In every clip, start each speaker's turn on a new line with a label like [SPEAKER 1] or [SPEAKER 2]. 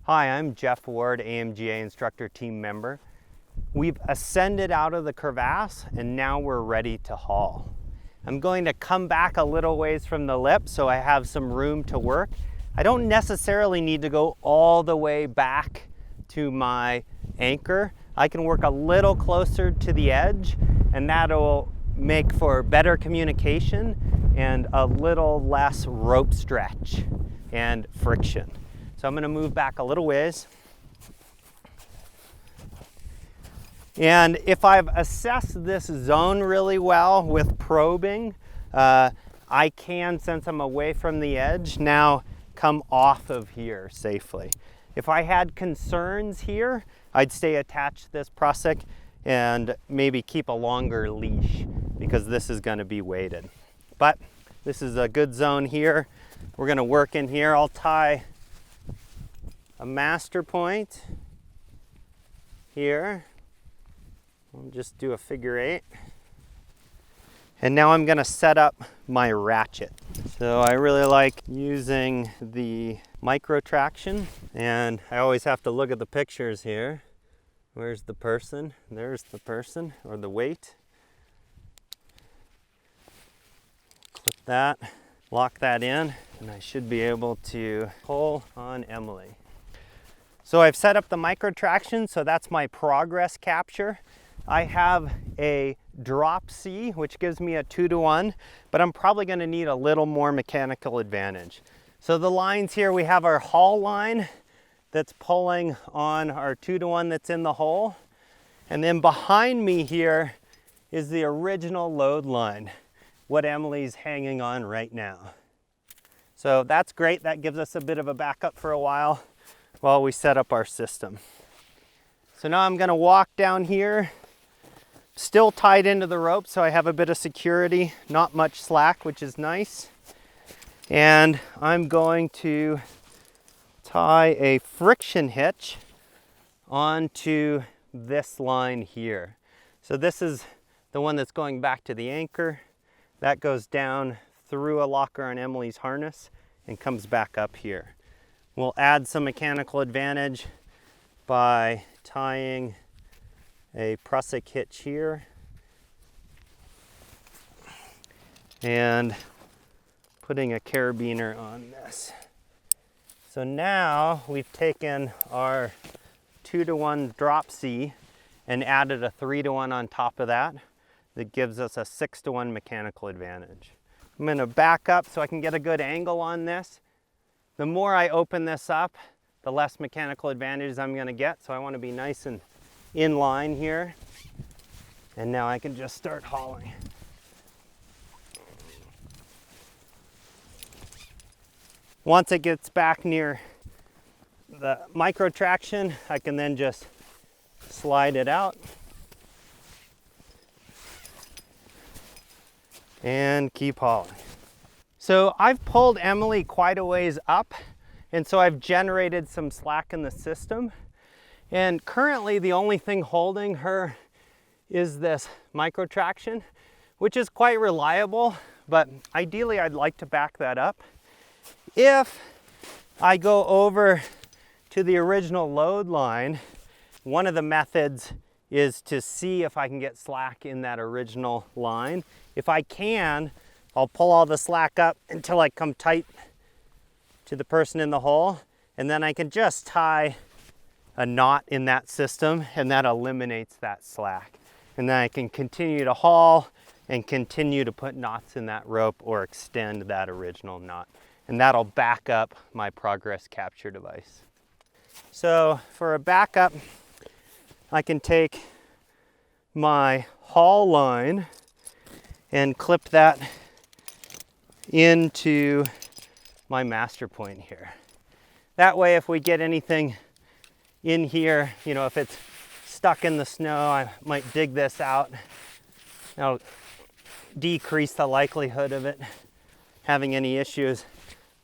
[SPEAKER 1] Hi, I'm Jeff Ward, AMGA instructor team member. We've ascended out of the crevasse and now we're ready to haul. I'm going to come back a little ways from the lip so I have some room to work. I don't necessarily need to go all the way back to my anchor. I can work a little closer to the edge and that'll make for better communication and a little less rope stretch and friction. So I'm going to move back a little ways. And if I've assessed this zone really well with probing, I can, since I'm away from the edge, now come off of here safely. If I had concerns here, I'd stay attached to this prusik and maybe keep a longer leash because this is going to be weighted. But this is a good zone here. We're going to work in here. I'll tie a master point here. I'll just do a figure 8. And now I'm going to set up my ratchet. So I really like using the micro traction, and I always have to look at the pictures here. Where's the person? There's the person, or the weight. Clip that, lock that in, and I should be able to pull on Emily. So I've set up the micro traction, so that's my progress capture. I have a drop C, which gives me a 2-to-1, but I'm probably going to need a little more mechanical advantage. So the lines here, we have our haul line that's pulling on our 2-to-1 that's in the hole. And then behind me here is the original load line, what Emily's hanging on right now. So that's great. That gives us a bit of a backup for a while we set up our system. So now I'm going to walk down here, still tied into the rope, so I have a bit of security, not much slack, which is nice. And I'm going to tie a friction hitch onto this line here. So this is the one that's going back to the anchor. That goes down through a locker on Emily's harness and comes back up here. We'll add some mechanical advantage by tying a prusik hitch here and putting a carabiner on this. So now we've taken our 2-to-1 drop C and added a 3-to-1 on top of that. That gives us a 6-to-1 mechanical advantage. I'm going to back up so I can get a good angle on this. The more I open this up, the less mechanical advantage I'm going to get. So I want to be nice and in line here. And now I can just start hauling. Once it gets back near the micro traction, I can then just slide it out and keep hauling. So I've pulled Emily quite a ways up, and so I've generated some slack in the system. And currently the only thing holding her is this micro traction, which is quite reliable, but ideally I'd like to back that up. If I go over to the original load line, one of the methods is to see if I can get slack in that original line. If I can, I'll pull all the slack up until I come tight to the person in the hole, and then I can just tie a knot in that system, and that eliminates that slack. And then I can continue to haul and continue to put knots in that rope or extend that original knot. And that'll back up my progress capture device. So for a backup, I can take my haul line and clip that into my master point here. That way, if we get anything in here, if it's stuck in the snow, I might dig this out. That'll decrease the likelihood of it having any issues.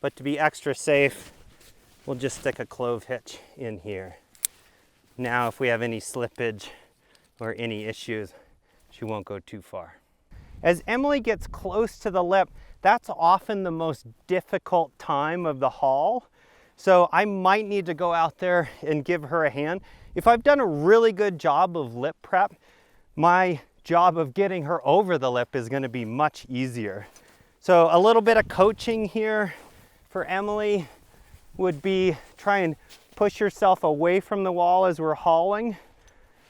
[SPEAKER 1] But to be extra safe, we'll just stick a clove hitch in here. Now, if we have any slippage or any issues, she won't go too far. As Emily gets close to the lip, that's often the most difficult time of the haul. So I might need to go out there and give her a hand. If I've done a really good job of lip prep, my job of getting her over the lip is going to be much easier. So a little bit of coaching here for Emily would be try and push yourself away from the wall as we're hauling,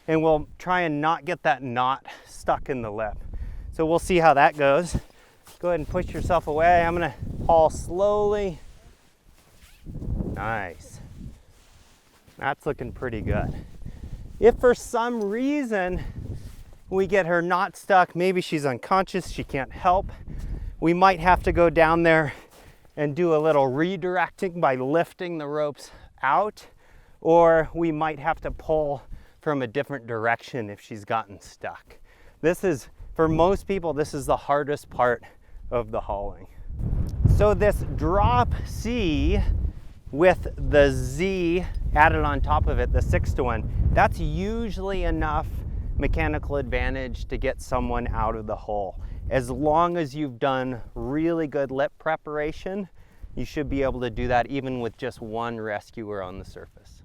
[SPEAKER 1] and we'll try and not get that knot stuck in the lip. So we'll see how that goes. Go ahead and push yourself away. I'm gonna haul slowly. Nice. That's looking pretty good. If for some reason we get her not stuck, maybe she's unconscious, she can't help, we might have to go down there and do a little redirecting by lifting the ropes out, or we might have to pull from a different direction if she's gotten stuck. This is, for most people, this is the hardest part of the hauling. So this drop C with the Z added on top of it, the 6-to-1, that's usually enough mechanical advantage to get someone out of the hole. As long as you've done really good lip preparation, you should be able to do that even with just one rescuer on the surface.